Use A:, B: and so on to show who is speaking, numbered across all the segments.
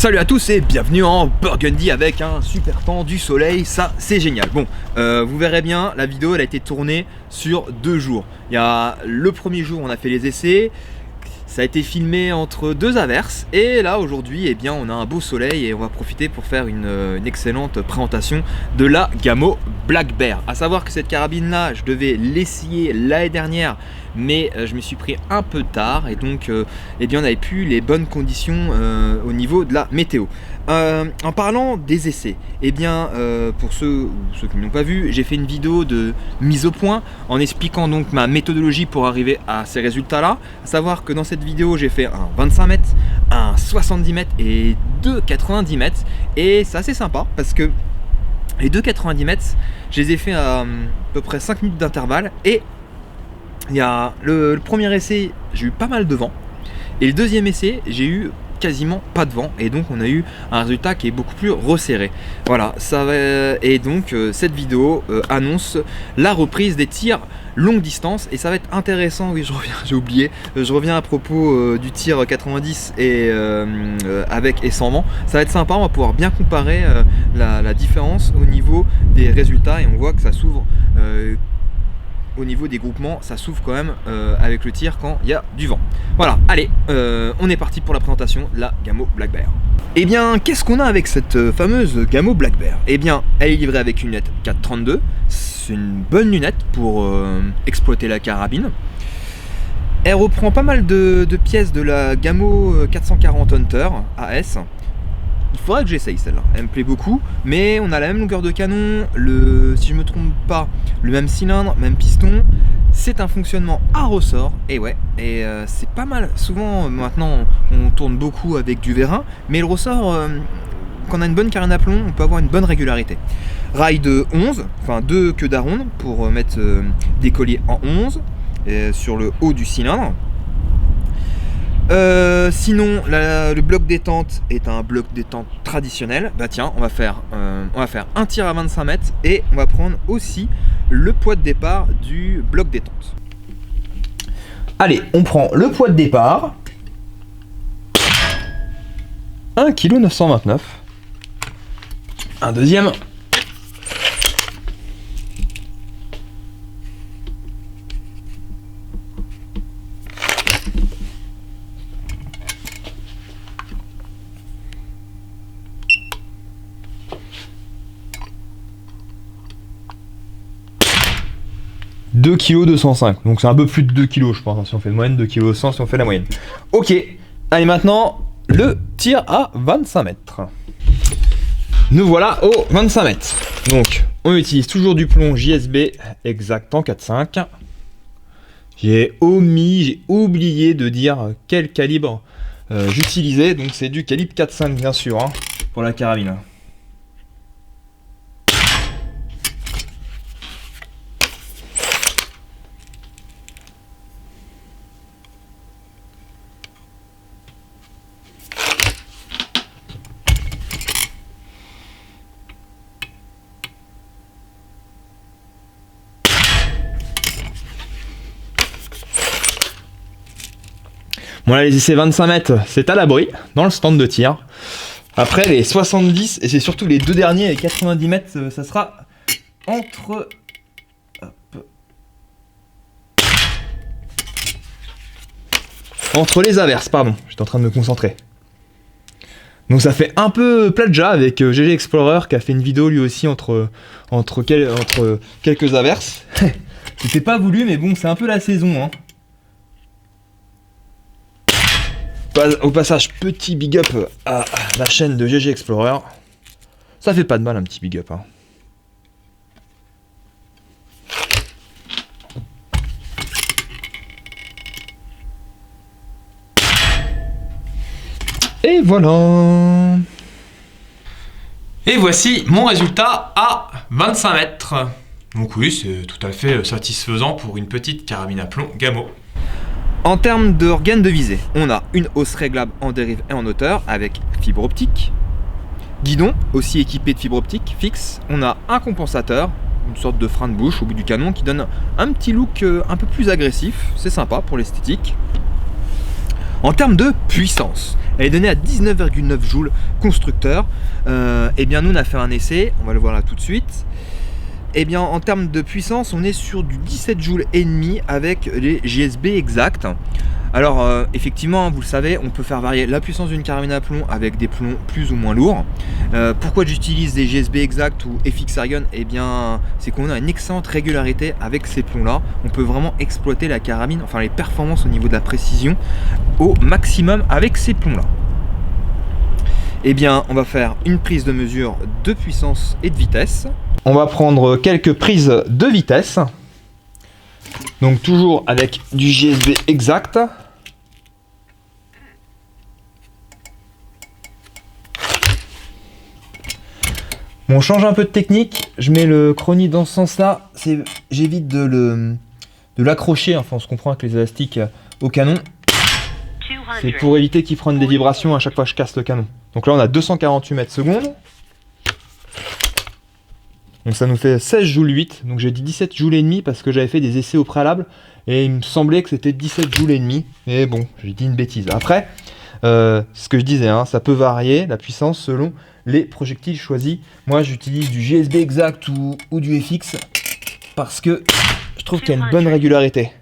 A: Salut à tous et bienvenue en Burgundy avec un super temps, du soleil, ça c'est génial. Bon, vous verrez bien, la vidéo elle a été tournée sur 2 jours. Il y a le premier jour on a fait les essais, ça a été filmé entre 2 averses et là aujourd'hui eh bien on a un beau soleil et on va profiter pour faire une excellente présentation de la Gamo Black Bear. A savoir que cette carabine là je devais l'essayer l'année dernière mais je me suis pris un peu tard et donc eh bien on n'avait plus les bonnes conditions au niveau de la météo. En parlant des essais, eh bien pour ceux qui n'ont pas vu, j'ai fait une vidéo de mise au point en expliquant donc ma méthodologie pour arriver à ces résultats là. À savoir que dans cette vidéo j'ai fait un 25 mètres, un 70 mètres et deux 90 mètres et c'est assez sympa parce que les deux 90 mètres je les ai fait à peu près 5 minutes d'intervalle et il y a le premier essai j'ai eu pas mal de vent et le deuxième essai j'ai eu quasiment pas de vent et donc on a eu un résultat qui est beaucoup plus resserré. Voilà, ça va, et donc cette vidéo annonce la reprise des tirs longue distance et ça va être intéressant. Oui, je reviens, j'ai oublié, je reviens à propos du tir 90 et avec et sans vent. Ça va être sympa, on va pouvoir bien comparer la différence au niveau des résultats et on voit que ça s'ouvre au niveau des groupements, ça s'ouvre quand même avec le tir quand il y a du vent. Voilà, allez, on est parti pour la présentation de la Gamo Black Bear. Et bien, qu'est-ce qu'on a avec cette fameuse Gamo Black Bear? Et bien, elle est livrée avec une lunette 4.32. C'est une bonne lunette pour exploiter la carabine. Elle reprend pas mal de pièces de la Gamo 440 Hunter AS. Il faudrait que j'essaye celle-là, elle me plaît beaucoup, mais on a la même longueur de canon, si je me trompe pas, le même cylindre, même piston, c'est un fonctionnement à ressort, et ouais, et c'est pas mal. Souvent maintenant on tourne beaucoup avec du vérin, mais le ressort, quand on a une bonne carène à plomb, on peut avoir une bonne régularité. Rail de 11, enfin 2 queues d'aronde pour mettre des colliers en 11 sur le haut du cylindre. Sinon le bloc détente est un bloc détente traditionnel. Bah tiens, on va faire un tir à 25 mètres et on va prendre aussi le poids de départ du bloc détente. Allez, on prend le poids de départ, 1,929 kg. Un deuxième. (2,205 kg), donc c'est un peu plus de 2 kg je pense, hein, si on fait de moyenne, 2,1 kg si on fait la moyenne. Ok, allez maintenant, le tir à 25 mètres. Nous voilà au 25 mètres. Donc, on utilise toujours du plomb JSB exact en 4,5. J'ai oublié de dire quel calibre j'utilisais, donc c'est du calibre 4,5 bien sûr, hein, pour la carabine. Bon là les essais 25 mètres c'est à l'abri dans le stand de tir. Après les 70 et c'est surtout les deux derniers les 90 mètres ça sera entre les averses, pardon, j'étais en train de me concentrer. Donc ça fait un peu plagiat avec GG Explorer qui a fait une vidéo lui aussi entre quelques averses. C'était pas voulu mais bon c'est un peu la saison hein. Au passage, petit big up à la chaîne de GG Explorer. Ça fait pas de mal un petit big up. Hein. Et voilà. Et voici mon résultat à 25 mètres. Donc oui, c'est tout à fait satisfaisant pour une petite carabine à plomb Gamo. En termes d'organes de visée, on a une hausse réglable en dérive et en hauteur avec fibre optique, guidon aussi équipé de fibre optique fixe, on a un compensateur, une sorte de frein de bouche au bout du canon qui donne un petit look un peu plus agressif, c'est sympa pour l'esthétique. En termes de puissance, elle est donnée à 19,9 joules constructeur. Et bien nous on a fait un essai, on va le voir là tout de suite. Et bien en termes de puissance, on est sur du 17 joules et demi avec les JSB exacts. Alors effectivement, vous le savez, on peut faire varier la puissance d'une carabine à plomb avec des plombs plus ou moins lourds. Pourquoi j'utilise des GSB exacts ou FX Airgun? Eh bien, c'est qu'on a une excellente régularité avec ces plombs-là. On peut vraiment exploiter la carabine, enfin les performances au niveau de la précision au maximum avec ces plombs-là. Eh bien, on va faire une prise de mesure de puissance et de vitesse. On va prendre quelques prises de vitesse. Donc toujours avec du GSB exact. Bon, on change un peu de technique. Je mets le chrony dans ce sens-là. J'évite de l'accrocher, enfin on se comprend avec les élastiques au canon. C'est pour éviter qu'il prenne des vibrations à chaque fois que je casse le canon. Donc là on a 248 mètres secondes. Donc ça nous fait 16 joules 8, donc j'ai dit 17 joules et demi parce que j'avais fait des essais au préalable et il me semblait que c'était 17 joules et demi, mais bon, j'ai dit une bêtise. Après, ce que je disais, hein, ça peut varier la puissance selon les projectiles choisis. Moi j'utilise du GSB exact ou du FX parce que je trouve qu'il y a une bonne régularité.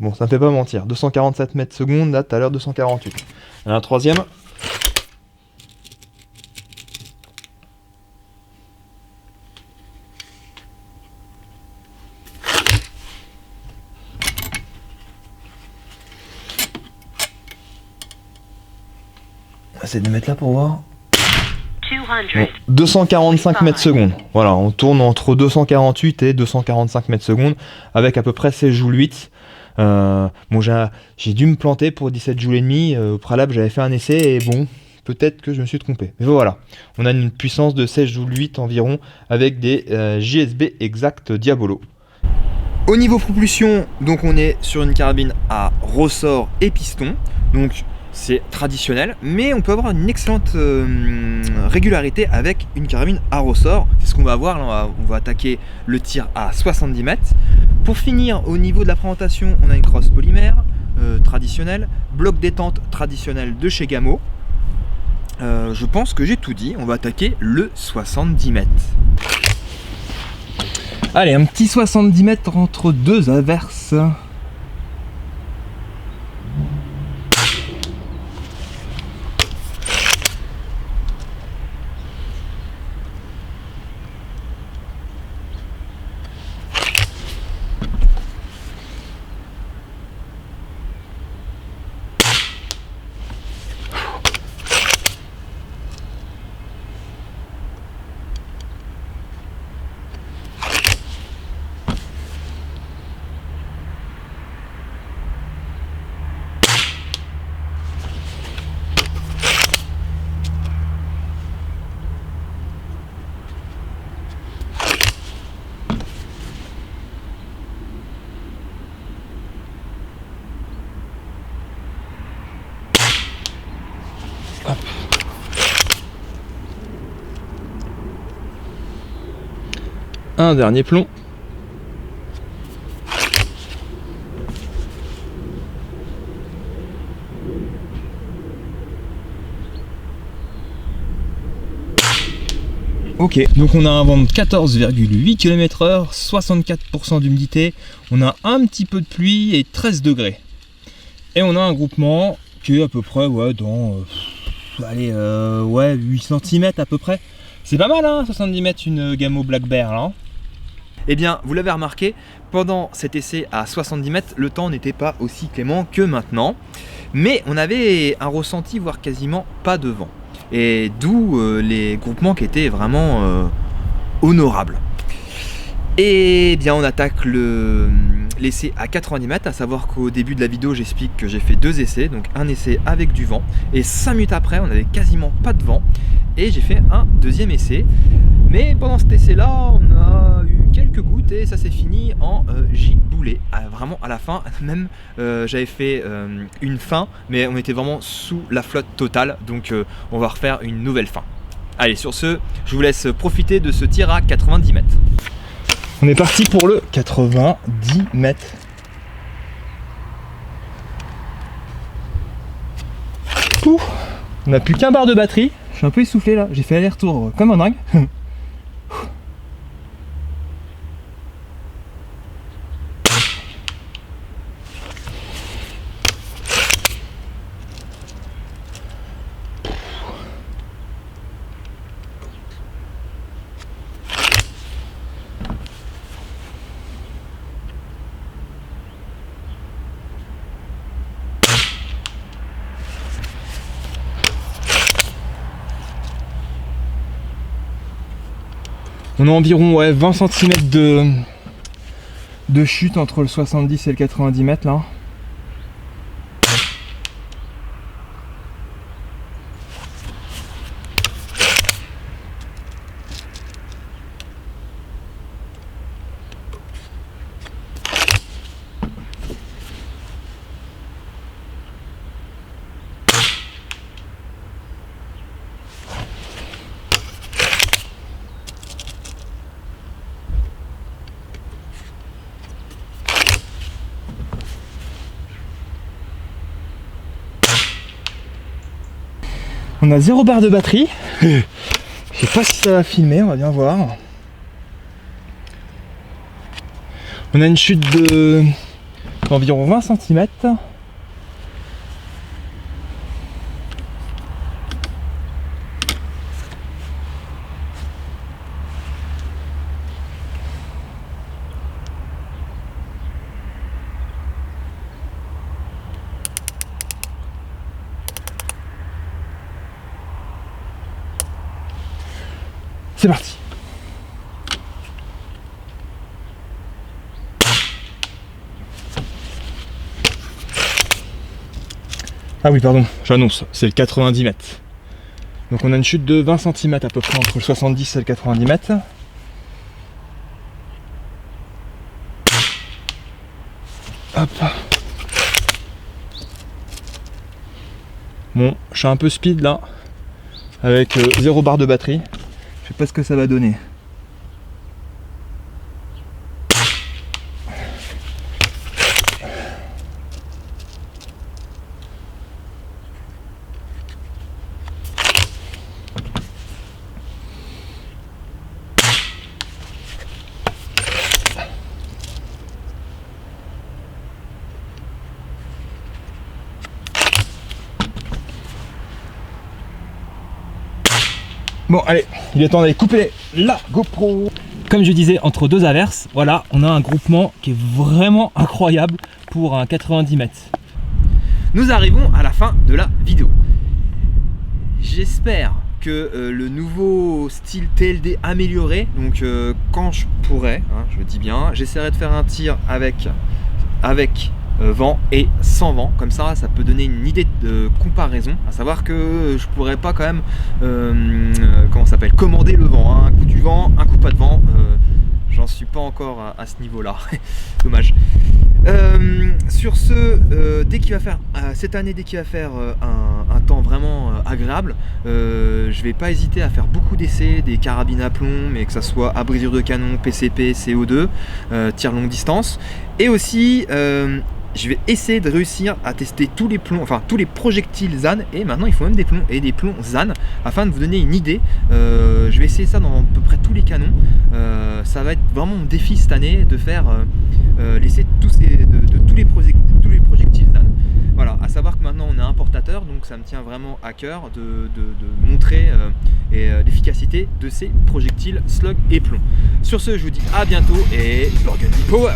A: Bon, ça me fait pas mentir, 247 mètres secondes, là tout à l'heure 248. Un troisième. Essaye de mettre là pour voir. Bon, 245 mètres secondes. Voilà, on tourne entre 248 et 245 mètres secondes avec à peu près 16 joules 8. Bon, j'ai dû me planter pour 17 joules et demi. Au préalable, j'avais fait un essai et bon, peut-être que je me suis trompé. Mais voilà, on a une puissance de 16 joules 8 environ avec des JSB exact Diabolo. Au niveau propulsion, donc on est sur une carabine à ressort et piston. Donc c'est traditionnel, mais on peut avoir une excellente régularité avec une carabine à ressort. C'est ce qu'on va voir, là, on va attaquer le tir à 70 mètres. Pour finir, au niveau de la présentation, on a une crosse polymère traditionnelle, bloc détente traditionnel de chez Gamo. Je pense que j'ai tout dit, on va attaquer le 70 mètres. Allez, un petit 70 mètres entre deux averses. Hop. Un dernier plomb. Ok, donc on a un vent de 14,8 km/h, 64% d'humidité, on a un petit peu de pluie et 13 degrés. Et on a un groupement qui est à peu près dans 8 cm à peu près. C'est pas mal, hein, 70 mètres une Gamo Black Bear là. Eh bien, vous l'avez remarqué, pendant cet essai à 70 mètres, le temps n'était pas aussi clément que maintenant. Mais on avait un ressenti, voire quasiment pas de vent. Et d'où les groupements qui étaient vraiment honorables. Et bien, on attaque l'essai à 90 mètres, à savoir qu'au début de la vidéo, j'explique que j'ai fait 2 essais, donc un essai avec du vent. Et 5 minutes après, on avait quasiment pas de vent. Et j'ai fait un deuxième essai. Mais pendant cet essai-là, on a eu quelques gouttes et ça s'est fini en giboulet. Vraiment à la fin, même j'avais fait une fin, mais on était vraiment sous la flotte totale. Donc on va refaire une nouvelle fin. Allez, sur ce, je vous laisse profiter de ce tir à 90 mètres. On est parti pour le 90 mètres. Ouh, on n'a plus qu'un bar de batterie. Je suis un peu essoufflé là, j'ai fait aller-retour comme un dingue. On a environ 20 cm de chute entre le 70 et le 90 mètres là. On a 0 barre de batterie. Je sais pas si ça va filmer, on va bien voir. On a une chute d'environ 20 cm. C'est parti. Ah oui, pardon, j'annonce, c'est le 90 mètres. Donc on a une chute de 20 cm à peu près entre le 70 et le 90 mètres. Hop. Bon, je suis un peu speed là, avec 0 barre de batterie. Je sais pas ce que ça va donner. Bon allez, il est temps d'aller couper la GoPro. Comme je disais, entre deux averses, voilà, on a un groupement qui est vraiment incroyable pour un 90 mètres. Nous arrivons à la fin de la vidéo. J'espère que le nouveau style TLD amélioré, donc quand je pourrai, hein, je dis bien, j'essaierai de faire un tir avec vent et sans vent, comme ça peut donner une idée de comparaison, à savoir que je pourrais pas quand même comment ça s'appelle, commander le vent, hein, un coup du vent, un coup pas de vent, j'en suis pas encore à ce niveau là. Dommage. Sur ce, dès qu'il va faire cette année, dès qu'il va faire un temps vraiment agréable, je vais pas hésiter à faire beaucoup d'essais, des carabines à plomb, mais que ça soit à brisure de canon, PCP, CO2, tir longue distance, et aussi je vais essayer de réussir à tester tous les plombs, enfin tous les projectiles ZAN, et maintenant il faut même des plombs et des plombs ZAN, afin de vous donner une idée. Je vais essayer ça dans à peu près tous les canons. Ça va être vraiment mon défi cette année de faire l'essai de tous les projectiles ZAN. Voilà, à savoir que maintenant on est importateur, donc ça me tient vraiment à cœur de montrer l'efficacité de ces projectiles slug et plomb. Sur ce, je vous dis à bientôt et Burgundy Power!